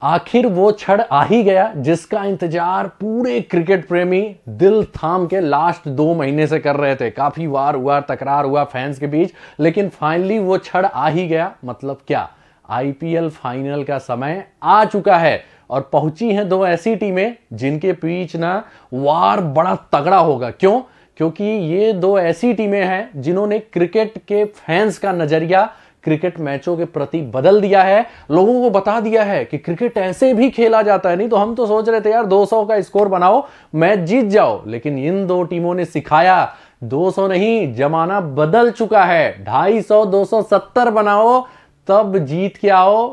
आखिर वो क्षण आ ही गया जिसका इंतजार पूरे क्रिकेट प्रेमी दिल थाम के लास्ट 2 महीने से कर रहे थे। काफी वार हुआ, तकरार हुआ फैंस के बीच, लेकिन फाइनली वो क्षण आ ही गया। मतलब क्या, आईपीएल फाइनल का समय आ चुका है और पहुंची हैं दो ऐसी टीमें जिनके बीच ना वार बड़ा तगड़ा होगा। क्यों? क्योंकि ये दो ऐसी टीमें हैं जिन्होंने क्रिकेट के फैंस का नजरिया क्रिकेट मैचों के प्रति बदल दिया है। लोगों को बता दिया है कि क्रिकेट ऐसे भी खेला जाता है। नहीं तो हम तो सोच रहे थे यार 200 का स्कोर बनाओ, मैच जीत जाओ, लेकिन इन दो टीमों ने सिखाया 200 नहीं, जमाना बदल चुका है। 250 270 बनाओ तब जीत के आओ।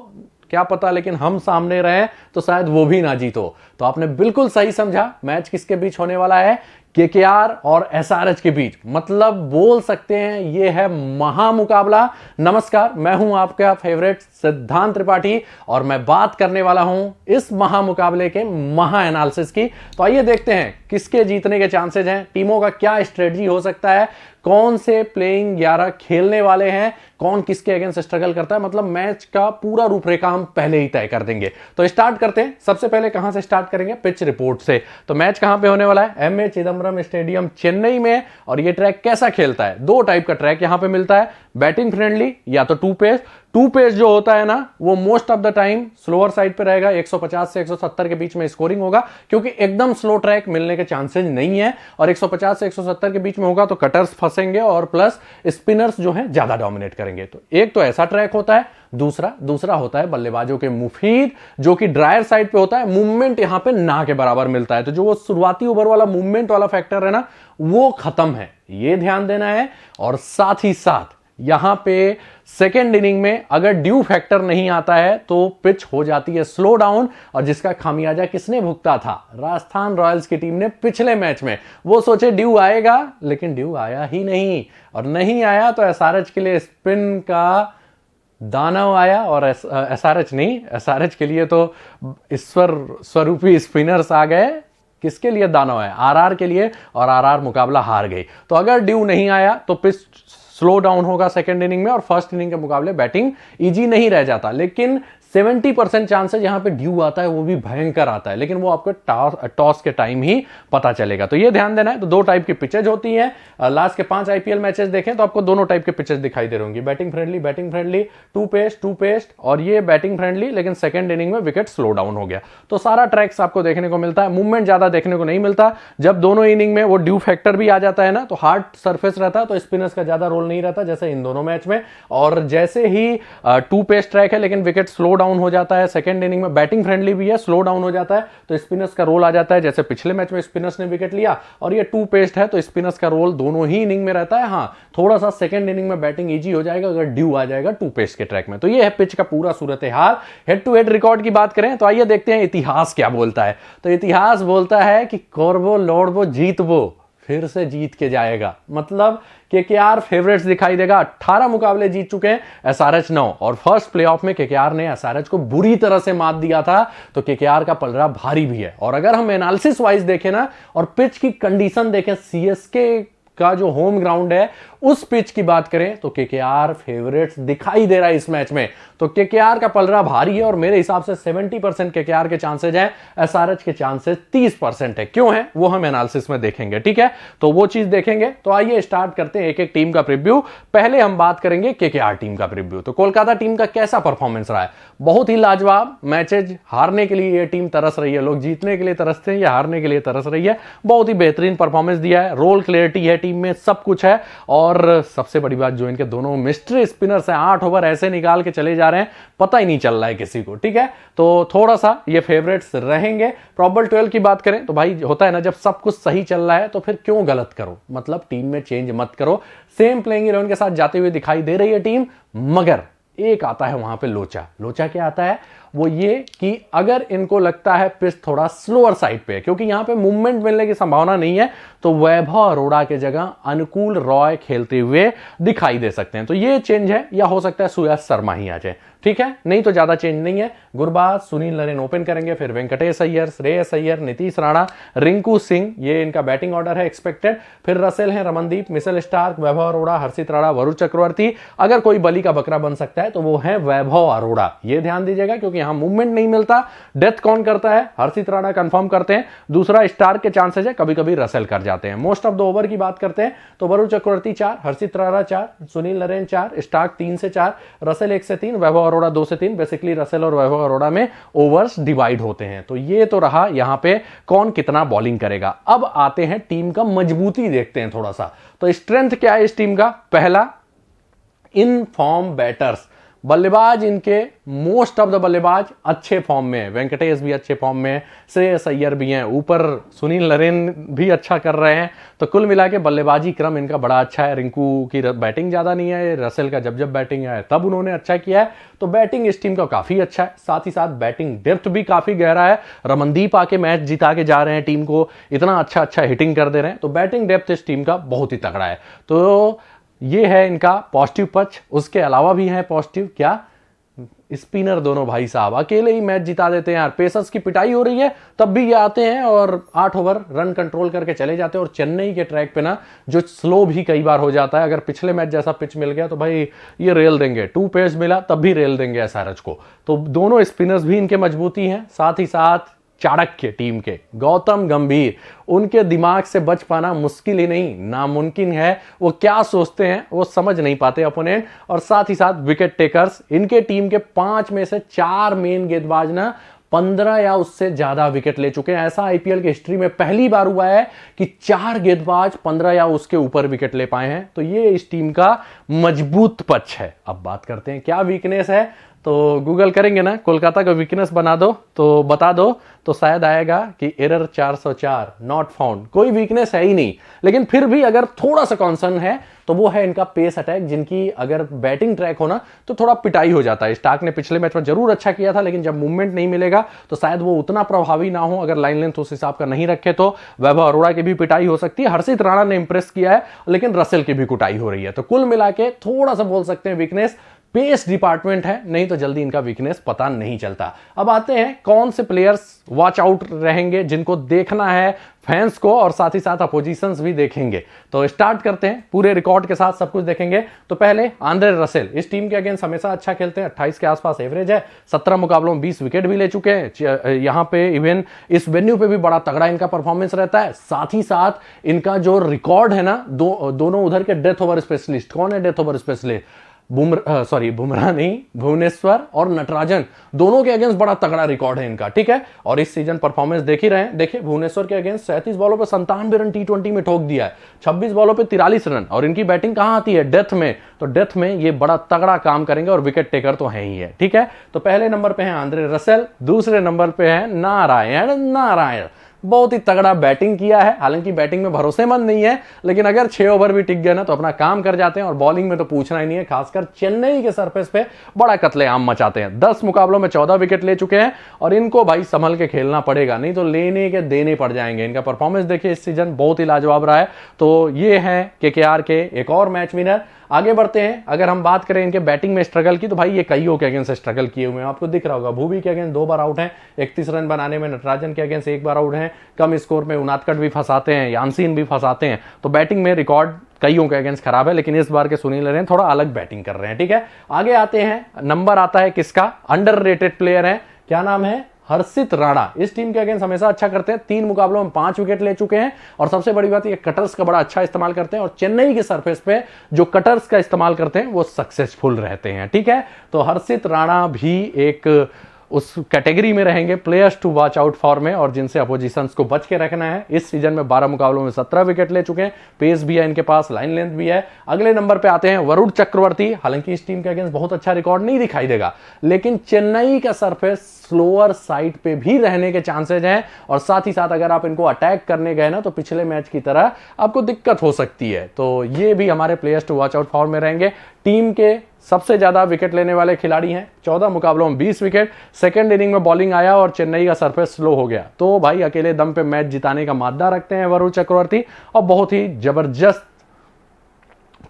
क्या पता लेकिन हम सामने रहे तो शायद वो भी ना जीतो। तो आपने बिल्कुल सही समझा। मैच किसके बीच होने वाला है? केकेआर और एसआरएच के बीच। मतलब बोल सकते हैं ये है महामुकाबला। नमस्कार, मैं हूं आपका फेवरेट सिद्धांत त्रिपाठी और मैं बात करने वाला हूं इस महामुकाबले के महा एनालिसिस की। तो आइए देखते हैं किसके जीतने के चांसेस हैं, टीमों का क्या स्ट्रेटजी हो सकता है, कौन से प्लेइंग 11 खेलने वाले हैं, कौन किसके अगेंस्ट स्ट्रगल करता है। मतलब मैच का पूरा रूपरेखा हम पहले ही तय कर देंगे। तो स्टार्ट करते हैं। सबसे पहले कहां से स्टार्ट करेंगे? पिच रिपोर्ट से। तो मैच कहां पे होने वाला है? एमए चिदम्बरम स्टेडियम चेन्नई में। और ये ट्रैक कैसा खेलता है? दो टाइप का ट्रैक यहां पे मिलता है, बैटिंग फ्रेंडली या तो टू पेस। टू पेस जो होता है ना वो most of the time slower side पे रहेगा, 150 से 170 के बीच में स्कोरिंग होगा, क्योंकि एकदम स्लो ट्रैक मिलने के चांसेस नहीं है। और 150 से 170 के बीच में होगा तो कटर्स फंसेंगे और प्लस स्पिनर्स जो है ज्यादा डोमिनेट करेंगे। तो एक तो ऐसा ट्रैक होता है। दूसरा होता है बल्लेबाजों के मुफीद, जो कि ड्रायर साइड पे होता है। मूवमेंट यहां पे ना के बराबर मिलता है, तो जो वो शुरुआती ओवर वाला मूवमेंट वाला फैक्टर है ना वो खत्म है, ये ध्यान देना है। और साथ ही साथ यहां पे सेकेंड इनिंग में अगर ड्यू फैक्टर नहीं आता है तो पिच हो जाती है स्लो डाउन, और जिसका खामियाजा किसने भुगता था? राजस्थान रॉयल्स की टीम ने पिछले मैच में। वो सोचे ड्यू आएगा, लेकिन ड्यू आया ही नहीं, और नहीं आया तो एसआरएच के लिए स्पिन का दानव आया। और एसआरएच के लिए तो ईश्वर स्वरूपी स्पिनर्स आ गए। किसके लिए दानव है? आरआर के लिए, और आरआर मुकाबला हार गई। तो अगर ड्यू नहीं आया तो पिच स्लो डाउन होगा सेकंड इनिंग में, और फर्स्ट इनिंग के मुकाबले बैटिंग इजी नहीं रह जाता। लेकिन 70% चांसेस यहां पे ड्यू आता है, वो भी भयंकर आता है, लेकिन वो आपको टॉस के टाइम ही पता चलेगा। तो ये ध्यान देना है। तो दो टाइप की पिचेज होती हैं। लास्ट के 5 आईपीएल मैचेस देखें तो आपको दोनों टाइप के पिचेस दिखाई दे रही होंगी, बैटिंग फ्रेंडली, टू पेस्ट, और ये बैटिंग फ्रेंडली, लेकिन सेकंड इनिंग में विकेट स्लो डाउन हो गया। तो सारा ट्रैक्स आपको देखने को मिलता है। मूवमेंट ज्यादा देखने को नहीं मिलता। जब दोनों इनिंग में वो ड्यू फैक्टर भी आ जाता है ना तो हार्ड सरफेस रहता है, तो स्पिनर्स का ज्यादा रोल नहीं रहता, जैसे इन दोनों मैच में। और जैसे ही टू पेस्ट ट्रैक है लेकिन विकेट स्लो डाउन हो जाता है सेकंड इनिंग में, बैटिंग फ्रेंडली भी है, स्लो डाउन हो जाता है तो स्पिनर्स का रोल आ जाता है। जैसे पिछले मैच में स्पिनर्स ने विकेट लिया, और ये टू पेस्ट है तो स्पिनर्स का रोल दोनों ही इनिंग में रहता है। हाँ, थोड़ा सा सेकंड इनिंग में बैटिंग इजी हो जाएगा अगर ड्यू आ जाएगा टू पेस्ट के ट्रैक में। तो ये है पिच का पूरा सूरत हाल। हेड टू हेड रिकॉर्ड की बात करें तो आइए देखते हैं इतिहास क्या बोलता है। तो इतिहास बोलता है कि कोरबो लौड़बो जीतबो, फिर से जीत के जाएगा। मतलब केकेआर फेवरेट्स दिखाई देगा। 18 मुकाबले जीत चुके हैं, एसआरएच 9, और फर्स्ट प्लेऑफ में केकेआर ने एसआरएच को बुरी तरह से मात दिया था। तो केकेआर का पलड़ा भारी भी है। और अगर हम एनालिसिस वाइज देखें ना और पिच की कंडीशन देखें, सीएसके का जो होम ग्राउंड है उस पिच की बात करें तो केकेआर फेवरेट्स दिखाई दे रहा है इस मैच में। तो केकेआर का पलड़ा भारी है, और मेरे हिसाब से 70% केकेआर के चांसेस हैं, एसआरएच के चांसेस 30% है। क्यों है वो हम एनालिसिस में देखेंगे, ठीक है? तो वो चीज देखेंगे। तो आइए स्टार्ट करते हैं एक एक टीम का प्रीव्यू। पहले हम बात करेंगे केकेआर टीम का प्रीव्यू। तो कोलकाता टीम का कैसा परफॉर्मेंस रहा है? बहुत ही लाजवाब। मैचेज हारने के लिए ये टीम तरस रही है, लोग जीतने के लिए तरसते हैं, या हारने के लिए तरस रही है। बहुत ही बेहतरीन परफॉर्मेंस दिया है, रोल क्लियरिटी है टीम में, सब कुछ है। और सबसे बड़ी बात जो इनके दोनों मिस्ट्री स्पिनर्स हैं, 8 ओवर ऐसे निकाल के चले जा रहे हैं, पता ही नहीं चल रहा है किसी को, ठीक है? तो थोड़ा सा ये फेवरेट्स रहेंगे। प्रॉबल 12 की बात करें तो भाई होता है ना, जब सब कुछ सही चल रहा है तो फिर क्यों गलत करो? मतलब टीम में चेंज मत करो। सेम प्लेइंग 11 के साथ जाते हुए दिखाई दे रही है टीम, मगर एक आता है वहां पे लोचा क्या आता है? वो ये कि अगर इनको लगता है पिच थोड़ा स्लोअर साइड पे है, क्योंकि यहां पे मूवमेंट मिलने की संभावना नहीं है, तो वैभव अरोड़ा के जगह अनुकूल रॉय खेलते हुए दिखाई दे सकते हैं। तो ये चेंज है, या हो सकता है सुयश शर्मा ही आ जाए। ठीक है, नहीं तो ज्यादा चेंज नहीं है। गुरबाज, सुनील नरेन ओपन करेंगे, फिर वेंकटेश अय्यर, श्रेयस अय्यर, नीतीश राणा, रिंकू सिंह, ये इनका बैटिंग ऑर्डर है एक्सपेक्टेड। फिर रसेल है, रमनदीप, मिशेल स्टार्क, वैभव अरोड़ा, हर्षित राणा, वरुण चक्रवर्ती। अगर कोई बली का बकरा बन सकता है तो वो है वैभव अरोड़ा, ये ध्यान दीजिएगा, क्योंकि यहां मूवमेंट नहीं मिलता। डेथ कौन करता है? हर्षित राणा कंफर्म करते हैं, दूसरा स्टार्क के चांसेस है, कभी कभी रसेल कर जाते हैं। मोस्ट ऑफ द ओवर की बात करते हैं तो वरुण चक्रवर्ती 4, हर्षित राणा 4, सुनील नरेन 4, स्टार्क 3 से 4, रसेल 1 से 3, वैभव अरोड़ा 2 से 3। बेसिकली रसेल और वैभव अरोड़ा में ओवर्स डिवाइड होते हैं। तो ये तो रहा यहां पे कौन कितना बॉलिंग करेगा। अब आते हैं टीम का मजबूती देखते हैं थोड़ा सा। तो स्ट्रेंथ क्या है इस टीम का? पहला, इन फॉर्म बैटर्स, बल्लेबाज इनके मोस्ट ऑफ द बल्लेबाज अच्छे फॉर्म में है। वेंकटेश भी अच्छे फॉर्म में है, श्रेयस अय्यर भी हैं, ऊपर सुनील नरेन भी अच्छा कर रहे हैं। तो कुल मिला के बल्लेबाजी क्रम इनका बड़ा अच्छा है। रिंकू की बैटिंग ज्यादा नहीं है, रसेल का जब जब बैटिंग है तब उन्होंने अच्छा किया है। तो बैटिंग इस टीम का काफी अच्छा है, साथ ही साथ बैटिंग डेप्थ भी काफी गहरा है। रमनदीप आके मैच जिता के जा रहे हैं टीम को, इतना अच्छा हिटिंग कर दे रहे हैं। तो बैटिंग डेप्थ इस टीम का बहुत ही तगड़ा है। तो ये है इनका पॉजिटिव पक्ष। उसके अलावा भी है पॉजिटिव, क्या? स्पिनर दोनों भाई साहब अकेले ही मैच जिता देते हैं यार। पेसर्स की पिटाई हो रही है तब भी ये आते हैं और 8 ओवर रन कंट्रोल करके चले जाते हैं। और चेन्नई के ट्रैक पे ना जो स्लो भी कई बार हो जाता है, अगर पिछले मैच जैसा पिच मिल गया तो भाई ये रेल देंगे, 2 पेस मिला तब भी रेल देंगे एसआरएच को। तो दोनों स्पिनर्स भी इनके मजबूती हैं। साथ ही साथ चाणक्य टीम के गौतम गंभीर, उनके दिमाग से बच पाना मुश्किल ही नहीं नामुमकिन है। वो क्या सोचते हैं वो समझ नहीं पाते अपोनेंट। और साथ ही साथ विकेट टेकर्स, इनके टीम के 5 में से 4 मेन गेंदबाज ना 15 या उससे ज्यादा विकेट ले चुके हैं। ऐसा आईपीएल की हिस्ट्री में पहली बार हुआ है कि 4 गेंदबाज 15 या उसके ऊपर विकेट ले पाए हैं। तो ये इस टीम का मजबूत पक्ष है। अब बात करते हैं क्या वीकनेस है। तो गूगल करेंगे ना कोलकाता का वीकनेस बना दो तो बता दो, तो शायद आएगा कि एरर 404 नॉट फाउंड। कोई वीकनेस है ही नहीं, लेकिन फिर भी अगर थोड़ा सा कॉन्सर्न है तो वो है इनका पेस अटैक, जिनकी अगर बैटिंग ट्रैक हो ना तो थोड़ा पिटाई हो जाता है। स्टार्क ने पिछले मैच में जरूर अच्छा किया था, लेकिन जब मूवमेंट नहीं मिलेगा तो शायद वो उतना प्रभावी ना हो। अगर लाइन लेंथ उस हिसाब का नहीं रखे तो वैभव अरोड़ा की भी पिटाई हो सकती है। हर्षित राणा ने इंप्रेस किया है, लेकिन रसेल की भी कुटाई हो रही है। तो कुल मिला के थोड़ा सा बोल सकते हैं वीकनेस पेस डिपार्टमेंट है, नहीं तो जल्दी इनका वीकनेस पता नहीं चलता। अब आते हैं कौन से प्लेयर्स वॉच आउट रहेंगे, जिनको देखना है फैंस को, और साथ ही साथ अपोजिशंस भी देखेंगे। तो स्टार्ट करते हैं, पूरे रिकॉर्ड के साथ सब कुछ देखेंगे। तो पहले आंद्रे रसेल, इस टीम के अगेंस्ट हमेशा अच्छा खेलते हैं, 28 के आसपास एवरेज है, 17 मुकाबलों में 20 विकेट भी ले चुके हैं। यहां पे इवन इस वेन्यू पे भी बड़ा तगड़ा इनका परफॉर्मेंस रहता है। साथ ही साथ इनका जो रिकॉर्ड है ना, दोनों उधर के डेथ ओवर स्पेशलिस्ट, कौन है डेथ ओवर स्पेशलिस्ट? बुमराह नहीं, भुवनेश्वर और नटराजन, दोनों के अगेंस्ट बड़ा तगड़ा रिकॉर्ड है इनका, ठीक है। और इस सीजन परफॉर्मेंस देख ही रहे हैं, देखिए भुवनेश्वर के अगेंस्ट 37 बॉलों पे 97 रन T20 में ठोक दिया है, 26 बॉलों पे 43 रन। और इनकी बैटिंग कहां आती है? डेथ में। तो डेथ में ये बड़ा तगड़ा काम करेंगे और विकेट टेकर तो है ही है, ठीक है। तो पहले नंबर पे है आंद्रे रसेल, दूसरे नंबर पे है नारायण। बहुत ही तगड़ा बैटिंग किया है, हालांकि बैटिंग में भरोसेमंद नहीं है, लेकिन अगर 6 ओवर भी टिक गए ना तो अपना काम कर जाते हैं। और बॉलिंग में तो पूछना ही नहीं है, खासकर चेन्नई के सरफेस पे बड़ा कत्लेआम मचाते हैं। 10 मुकाबलों में 14 विकेट ले चुके हैं और इनको भाई संभल के खेलना पड़ेगा, नहीं तो लेने के देने पड़ जाएंगे। इनका परफॉर्मेंस देखिए इस सीजन बहुत ही लाजवाब रहा है। तो ये है केकेआर के एक और मैच विनर। आगे बढ़ते हैं, अगर हम बात करें इनके बैटिंग में स्ट्रगल की, तो भाई ये कईयों के अगेंस्ट स्ट्रगल किए हुए हैं, आपको दिख रहा होगा। भूवी के अगेंस्ट 2 बार आउट हैं 31 रन बनाने में, नटराजन के अगेंस्ट 1 बार आउट हैं, कम स्कोर में उनादकट भी फंसाते हैं, यानसीन भी फंसाते हैं। तो बैटिंग में रिकॉर्ड कईयों के अगेंस्ट खराब है, लेकिन इस बार के सुनील नरेन थोड़ा अलग बैटिंग कर रहे हैं, ठीक है। आगे आते हैं, नंबर आता है किसका? अंडररेटेड प्लेयर है, क्या नाम है? हर्षित राणा। इस टीम के अगेंस्ट हमेशा अच्छा करते हैं, 3 मुकाबलों में 5 विकेट ले चुके हैं। और सबसे बड़ी बात ये कटर्स का बड़ा अच्छा इस्तेमाल करते हैं, और चेन्नई के सरफेस पे जो कटर्स का इस्तेमाल करते हैं वो सक्सेसफुल रहते हैं, ठीक है। तो हर्षित राणा भी एक उस कैटेगरी में रहेंगे players to watch out for में, और जिनसे अपोजिशंस को बच के रखना है। इस सीजन में 12 मुकाबलों में 17 विकेट ले चुके हैं, पेस भी है इनके पास, लाइन लेंथ भी है। अगले नंबर पे आते हैं वरुण चक्रवर्ती। हालांकि इस टीम के अगेंस्ट बहुत अच्छा रिकॉर्ड नहीं दिखाई देगा, लेकिन चेन्नई का सरफेस स्लोअर साइड पे भी रहने के चांसेस हैं। और साथ ही साथ अगर आप इनको अटैक करने गए ना तो पिछले मैच की तरह आपको दिक्कत हो सकती है। तो ये भी हमारे players to watch out for में रहेंगे। टीम के सबसे ज्यादा विकेट लेने वाले खिलाड़ी हैं, 14 मुकाबलों में 20 विकेट। सेकंड इनिंग में बॉलिंग आया और चेन्नई का सरफेस स्लो हो गया, तो भाई अकेले दम पे मैच जिताने का मादा रखते हैं वरुण चक्रवर्ती, और बहुत ही जबरदस्त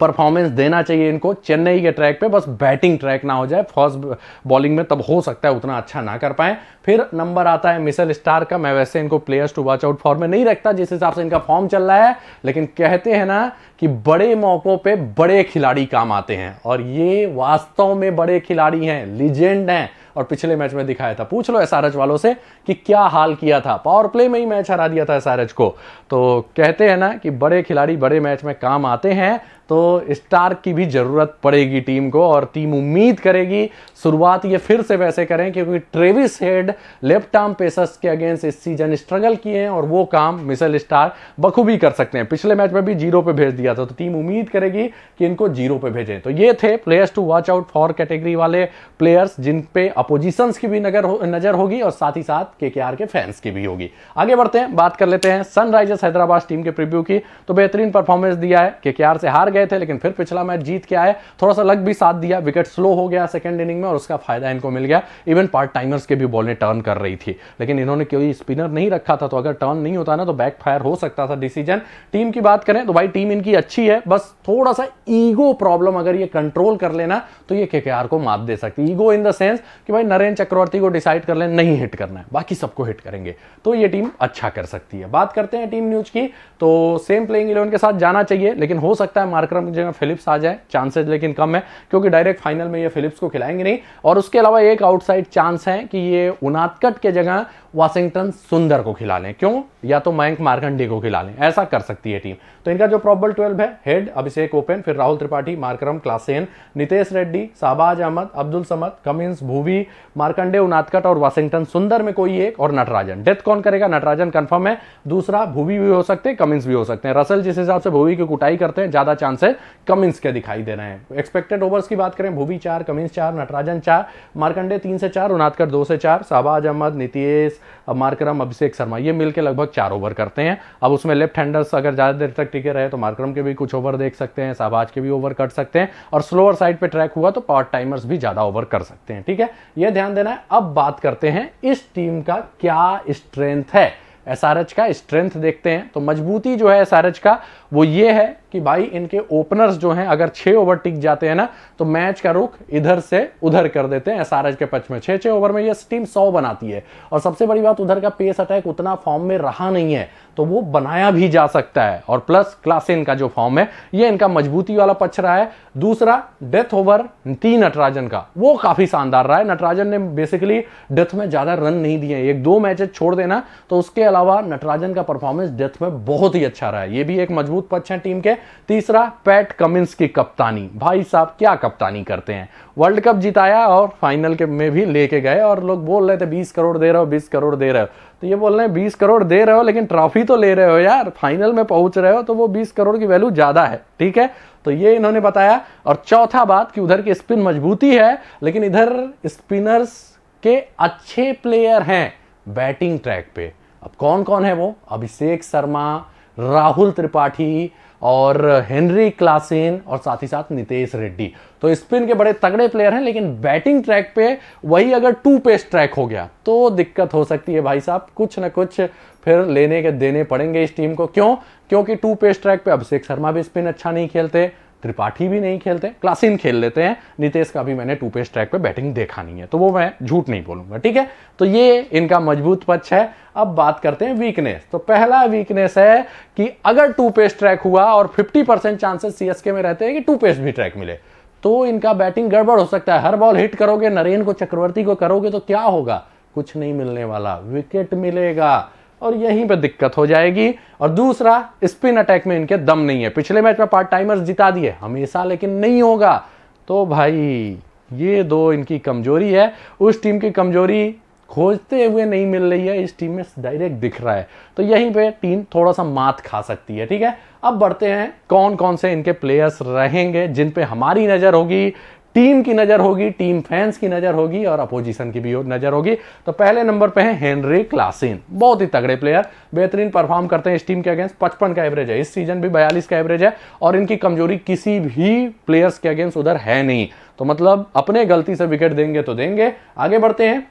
परफॉर्मेंस देना चाहिए इनको चेन्नई के ट्रैक पे, बस बैटिंग ट्रैक ना हो जाए फर्स्ट बॉलिंग में, तब हो सकता है उतना अच्छा ना कर पाए। फिर नंबर आता है मिशेल स्टार्क का। मैं वैसे इनको players to watch out for में नहीं रखता जिस हिसाब से इनका फॉर्म चल रहा है, लेकिन कहते हैं ना कि बड़े मौकों पे बड़े खिलाड़ी काम आते हैं, और ये वास्तव में बड़े खिलाड़ी हैं, लीजेंड हैं, और पिछले मैच में दिखाया था। पूछ लो एसआरएच वालों से कि क्या हाल किया था, पावर प्ले में ही मैच हरा दिया था एसआरएच को। तो कहते हैं ना कि बड़े खिलाड़ी बड़े मैच में काम आते हैं, तो स्टार्क की भी जरूरत पड़ेगी टीम को, और टीम उम्मीद करेगी शुरुआत ये फिर से वैसे करें, क्योंकि Travis head left arm pacers के अगेंस्ट इस सीजन स्ट्रगल किए हैं, और वो काम मिशेल स्टार्क बखूबी कर सकते हैं। पिछले मैच में भी 0 पे भेज दिया था, तो टीम उम्मीद करेगी कि इनको 0 पे भेजें। तो ये थे players to watch out for category वाले प्लेयर्स, जिन पे अपोजिशंस की भी नजर होगी, और साथ ही साथ केकेआर के फैंस की भी होगी। आगे बढ़ते हैं, बात कर लेते हैं सनराइजर्स हैदराबाद टीम के प्रीव्यू की। तो बेहतरीन परफॉर्मेंस दिया है, केकेआर से हार गए थे, लेकिन फिर पिछला मैच जीत के आए। थोड़ा सा लक भी साथ दिया, विकेट स्लो हो गया सेकंड इनिंग में, और उसका फायदा इनको मिल गया। इवन पार्ट टाइमर्स के भी बॉलें टर्न कर रही थी, लेकिन इन्होंने कोई स्पिनर नहीं रखा था, तो अगर टर्न नहीं होता ना तो बैक फायर हो सकता था डिसीजन। टीम की बात करें तो भाई टीम इनकी अच्छी है, बस थोड़ा सा ईगो प्रॉब्लम अगर ये कंट्रोल कर लेना तो ये केकेआर को मात दे सकती है। ईगो इन द सेंस कि भाई नरेंद्र चक्रवर्ती को डिसाइड कर ले नहीं हिट करना है, बाकी सबको हिट करेंगे, तो ये टीम अच्छा कर सकती है। बात करते हैं टीम न्यूज की, तो सेम प्लेइंग 11 के साथ जाना चाहिए, लेकिन हो सकता है मार्करम की जगह फिलिप्स आ जाए, चांसेस लेकिन कम है, क्योंकि डायरेक्ट फाइनल में ये फिलिप्स को खिलाएंगे नहीं। और उसके अलावा एक आउटसाइड चांस है कि ये उनादकट के जगह वाशिंगटन सुंदर को खिला लें, क्यों, या तो मयंक मार्कंडे को खिला लें, ऐसा कर सकती है टीम। तो इनका जो प्रॉबल 12 है, हेड अभिषेक ओपन, फिर Rahul Tripathi, Markram, Klaasen, Nitish Reddy, Shahbaz Ahmed, Abdul Samad, Cummins, Bhuvi, Markande, Unadkat और वाशिंगटन सुंदर में कोई एक, और नटराजन। डेथ कौन करेगा, नटराजन कंफर्म है, दूसरा भुवी भी हो सकते हैं, कमिंस भी हो सकते हैं। रसल जिस हिसाब से भुवी की कुटाई करते हैं, ज्यादा चांसेस कमिंस के दिखाई दे रहे हैं। एक्सपेक्टेड ओवर्स की बात करें, भुवी 4, कमिंस 4, नटराजन 4, मार्कंडे 3 से 4, उनादकट 2 से 4, शाहबाज अहमद, नितेश, मार्करम, अभिषेक शर्मा, ये मिलकर लगभग 4 ओवर करते हैं। अब उसमें लेफ्ट हैंडर्स अगर ज्यादा देर तक टिके रहे तो मार्करम के भी कुछ ओवर देख सकते हैं, शाहबाज के भी ओवर कट सकते हैं, और स्लोअर साइड पे ट्रैक हुआ तो पावर टाइमर्स भी ज्यादा ओवर कर सकते हैं। ठीक है, ये ध्यान देना है। अब बात करते हैं इस टीम का क्या स्ट्रेंथ है। एसआरएच का स्ट्रेंथ देखते हैं, तो मजबूती जो है एसआरएच का वो ये है कि भाई इनके ओपनर्स जो हैं अगर 6 ओवर टिक जाते हैं ना तो मैच का रुख इधर से उधर कर देते हैं। एसआरएच के पक्ष में 6 ओवर में ये टीम 100 बनाती है, और सबसे बड़ी बात उधर का पेस अटैक उतना फॉर्म में रहा नहीं है, तो वो बनाया भी जा सकता है। और प्लस क्लासेन का जो फॉर्म है ये इनका मजबूती वाला पक्ष रहा है। दूसरा डेथ ओवर 3 नटराजन का वो काफी शानदार रहा है। नटराजन ने बेसिकली डेथ में ज्यादा रन नहीं दिए, 1-2 मैचेस छोड़ देना, तो उसके अलावा नटराजन का परफॉर्मेंस डेथ में बहुत ही अच्छा रहा है। ये भी एक मजबूत पक्ष है टीम के। तीसरा पैट कमिंस की कप्तानी, भाई साहब क्या कप्तानी करते हैं, वर्ल्ड कप जिताया और फाइनल के में भी लेके गए, और लोग बोल रहे थे 20 करोड़ दे रहे हो, 20 करोड़ दे रहे हो, तो ये बोल रहे हैं 20 करोड़ दे रहे हो लेकिन ट्रॉफी तो ले रहे हो यार, फाइनल में पहुंच रहे हो, तो वो 20 करोड़ की वैल्यू ज्यादा है। ठीक है, तो ये इन्होंने बताया। और चौथा बात कि उधर की स्पिन मजबूती है, लेकिन इधर स्पिनर्स के अच्छे प्लेयर हैं बैटिंग ट्रैक पे। अब कौन कौन है वो, अभिषेक शर्मा, राहुल त्रिपाठी और हेनरी क्लासेन, और साथ ही साथ नितेश रेड्डी। तो स्पिन के बड़े तगड़े प्लेयर हैं, लेकिन बैटिंग ट्रैक पे वही अगर 2 पेस ट्रैक हो गया तो दिक्कत हो सकती है भाई साहब, कुछ ना कुछ फिर लेने के देने पड़ेंगे इस टीम को। क्यों, क्योंकि 2 पेस ट्रैक पे अभिषेक शर्मा भी स्पिन अच्छा नहीं खेलते, त्रिपाठी भी नहीं खेलते, क्लासेन खेल लेते हैं, नितेश का भी मैंने 2 पेस ट्रैक पे बैटिंग देखा नहीं है, तो वो मैं झूठ नहीं बोलूंगा। ठीक है, तो ये इनका मजबूत पक्ष है। अब बात करते हैं वीकनेस। तो पहला वीकनेस है कि अगर 2 पेस ट्रैक हुआ और 50% चांसेस सीएसके में रहते हैं कि 2 पेस भी ट्रैक मिले, तो इनका बैटिंग गड़बड़ हो सकता है। हर बॉल हिट करोगे, नरेन को, चक्रवर्ती को करोगे तो क्या होगा, कुछ नहीं मिलने वाला, विकेट मिलेगा, और यहीं पे दिक्कत हो जाएगी। और दूसरा, स्पिन अटैक में इनके दम नहीं है। पिछले मैच में पार्ट टाइमर्स जिता दिए हमेशा, लेकिन नहीं होगा। तो भाई ये 2 इनकी कमजोरी है। उस टीम की कमजोरी खोजते हुए नहीं मिल रही है, इस टीम में डायरेक्ट दिख रहा है, तो यहीं पे टीम थोड़ा सा मात खा सकती है। ठीक है, अब बढ़ते हैं कौन कौन से इनके प्लेयर्स रहेंगे जिन पे हमारी नजर होगी, टीम की नजर होगी, टीम फैंस की नजर होगी, और अपोजिशन की भी नजर होगी। तो पहले नंबर पे है हेनरी क्लासेन, बहुत ही तगड़े प्लेयर, बेहतरीन परफॉर्म करते हैं इस टीम के अगेंस्ट। 55 का एवरेज है, इस सीजन भी 42 का एवरेज है, और इनकी कमजोरी किसी भी प्लेयर्स के अगेंस्ट उधर है नहीं, तो मतलब अपने गलती से विकेट देंगे तो देंगे। आगे बढ़ते हैं,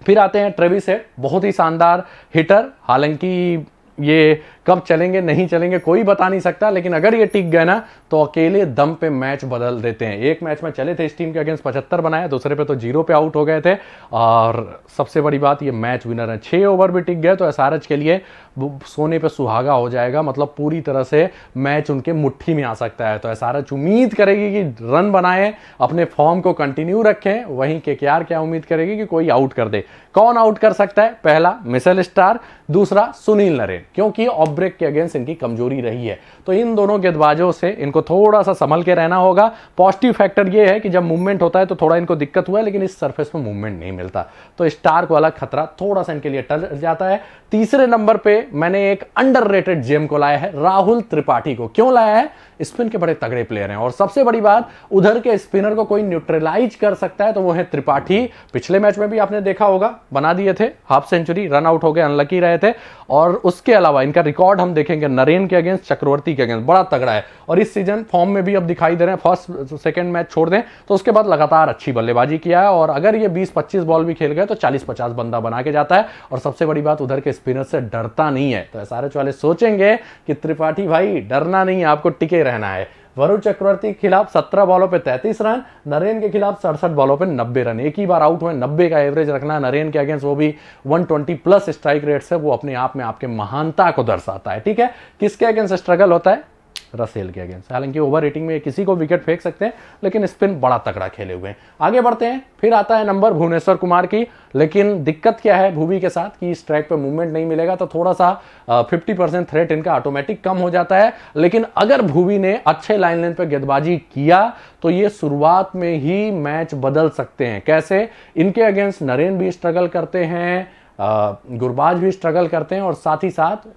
फिर आते हैं ट्रेविस हेड, बहुत ही शानदार हिटर, हालांकि ये कब चलेंगे नहीं चलेंगे कोई बता नहीं सकता, लेकिन अगर ये टिक गए ना तो अकेले दम पे मैच बदल देते हैं। एक मैच में चले थे इस टीम के अगेंस्ट 75 बनाया, दूसरे पे तो 0 पे आउट हो गए थे, और सबसे बड़ी बात ये मैच विनर है। 6 ओवर भी टिक गए तो एसआरएच के लिए सोने पे सुहागा हो जाएगा, मतलब पूरी तरह से मैच उनके मुट्ठी में आ सकता है। तो एसआरएच उम्मीद करेगी कि रन बनाए, अपने फॉर्म को कंटिन्यू रखें, वहीं केकेआर क्या उम्मीद करेगी कि कोई आउट कर दे। कौन आउट कर सकता है? पहला मिशेल स्टार, दूसरा सुनील नरेन, क्योंकि ऑफ ब्रेक के अगेंस्ट इनकी कमजोरी रही है। तो इन दोनों गेंदबाजों से इनको थोड़ा सा संभल के रहना होगा। पॉजिटिव फैक्टर ये है कि जब मूवमेंट होता है तो थोड़ा इनको दिक्कत हुआ है, लेकिन इस सरफेस में मूवमेंट नहीं मिलता, तो स्टार्क वाला खतरा थोड़ा सा इनके लिए टल जाता है। तीसरे नंबर पे मैंने एक अंडररेटेड जेम को लाया है, राहुल त्रिपाठी को। क्यों लाया है? स्पिन के बड़े तगड़े प्लेयर हैं, और सबसे बड़ी बात उधर के स्पिनर को कोई न्यूट्रलाइज कर सकता है तो वो है त्रिपाठी। पिछले मैच में भी आपने देखा होगा, बना दिए थे हाफ सेंचुरी, रन आउट हो गए, अनलकी रहे थे। और उसके अलावा इनका रिकॉर्ड हम देखेंगे नरेन के अगेंस्ट, चक्रवर्ती के अगेंस्ट बड़ा तगड़ा है, और इस सीजन फॉर्म में भी अब दिखाई दे रहे हैं। फर्स्ट सेकंड मैच छोड़ दें तो उसके बाद लगातार अच्छी बल्लेबाजी किया है, और अगर ये 20-25 बॉल भी खेल गए तो 40-50 बंदा बना के जाता है, और सबसे बड़ी बात उधर के स्पिनर से डरता नहीं है। तो एसआरएच वाले सोचेंगे कि त्रिपाठी भाई डरना नहीं है, आपको टिके रहना है। वरुण चक्रवर्ती के खिलाफ 17 बॉलों पे 33 रन, नरेन के खिलाफ 67 बॉलों पे 90 रन, एक ही बार आउट हुए, 90 का एवरेज रखना नरेन के अगेंस्ट, वो भी 120 प्लस स्ट्राइक रेट से, वो अपने आप में आपके महानता को दर्शाता है। ठीक है, किसके अगेंस्ट स्ट्रगल होता है? रसेल के अगेंस्ट। हालांकि ओवर रेटिंग में किसी को विकेट फेंक सकते हैं, लेकिन स्पिन बड़ा तगड़ा खेले हुए हैं। आगे बढ़ते हैं, फिर आता है नंबर भुवनेश्वर कुमार की, लेकिन दिक्कत क्या है भुवी के साथ कि स्ट्राइक पे मूवमेंट नहीं मिलेगा तो थोड़ा सा 50% थ्रेट इनका ऑटोमेटिक कम हो जाता है। लेकिन अगर भुवी ने अच्छे लाइन लेंथ पे गेंदबाजी किया तो ये शुरुआत में ही मैच बदल सकते हैं। कैसे? इनके अगेंस्ट नरेन भी स्ट्रगल करते हैं, गुरबाज भी स्ट्रगल करते हैं, और साथ ही साथ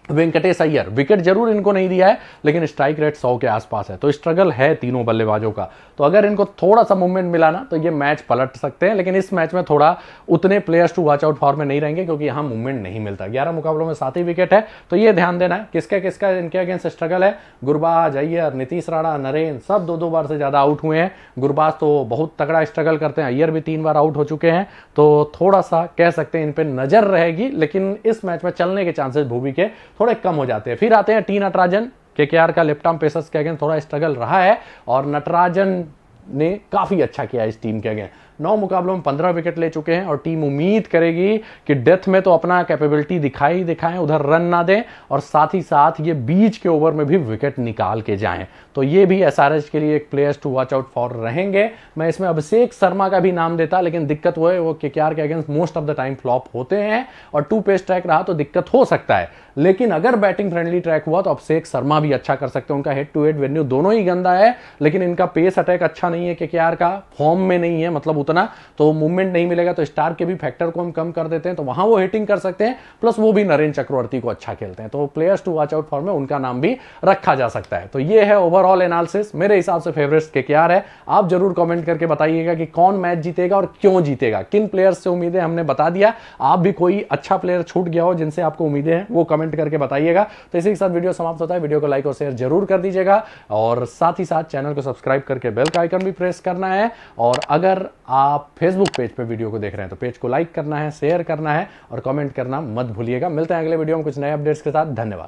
वेंकटेश अय्यर, विकेट जरूर इनको नहीं दिया है लेकिन स्ट्राइक रेट 100 के आसपास है, तो स्ट्रगल है तीनों बल्लेबाजों का। तो अगर इनको थोड़ा सा मूवमेंट मिला ना तो ये मैच पलट सकते हैं, लेकिन इस मैच में थोड़ा उतने players to watch out form में नहीं रहेंगे, क्योंकि यहाँ मूवमेंट नहीं मिलता। 11 मुकाबलों में 7 ही विकेट है, तो ये ध्यान देना है किसका किसका इनके अगेंस्ट स्ट्रगल है। गुरबाज, अय्यर, नीतीश राणा, नरेन सब 2-2 बार से ज्यादा आउट हुए हैं। गुरबाज तो बहुत तगड़ा स्ट्रगल करते हैं, अय्यर भी 3 बार आउट हो चुके हैं, तो थोड़ा सा कह सकते हैं इन पर नजर रहेगी, लेकिन इस मैच में चलने के चांसेस भुवी के थोड़े कम हो जाते हैं। फिर आते हैं टी नटराजन, केकेआर का लेफ्ट आर्म पेसर्स के अगेंस्ट थोड़ा स्ट्रगल रहा है, और नटराजन ने काफी अच्छा किया इस टीम के अगेंस्ट। 9 मुकाबलों में 15 विकेट ले चुके हैं, और टीम उम्मीद करेगी कि डेथ में तो अपना कैपेबिलिटी दिखाएं, उधर रन ना दें, और साथ ही साथ ये बीच के ओवर में भी विकेट निकाल के जाएं। तो ये भी एसआरएच के लिए एक players to watch out for रहेंगे। मैं इसमें अभिषेक शर्मा का भी नाम देता, लेकिन दिक्कत वो है वो केकेआर के against most of the time flop होते हैं, और 2 पेस ट्रैक रहा तो दिक्कत हो सकता है। लेकिन अगर बैटिंग फ्रेंडली ट्रैक हुआ तो अभिषेक शर्मा भी अच्छा कर सकते हैं। उनका हेड टू हेड वेन्यू दोनों ही गंदा है, लेकिन इनका पेस अटैक अच्छा नहीं है, केकेआर का फॉर्म में नहीं है, मतलब उतना तो मूवमेंट नहीं मिलेगा, तो स्टार के भी फैक्टर को हम कम कर देते हैं, तो वहां वो हिटिंग कर सकते हैं। प्लस वो भी नरेन चक्रवर्ती को अच्छा खेलते हैं, तो players to watch out for में उनका नाम भी रखा जा सकता है। तो ये है ओवरऑल एनालिसिस। मेरे हिसाब से फेवरेट्स केकेआर है। आप जरूर कमेंट करके बताइएगा कि कौन मैच जीतेगा और क्यों जीतेगा, किन प्लेयर्स से उम्मीदें हमने बता दिया। आप भी कोई अच्छा प्लेयर छूट गया हो जिनसे आपको उम्मीदें हैं वो कमेंट करके बताइएगा। तो इसी के साथ वीडियो समाप्त होता है। वीडियो को लाइक और शेयर जरूर कर दीजिएगा, और साथ ही साथ चैनल को सब्सक्राइब करके बेल का आइकन भी प्रेस करना है। और अगर आप फेसबुक पेज पे वीडियो को देख रहे हैं तो पेज को लाइक करना है, शेयर करना है, और कमेंट करना मत भूलिएगा। मिलते हैं अगले वीडियो में कुछ नए अपडेट्स के साथ। धन्यवाद।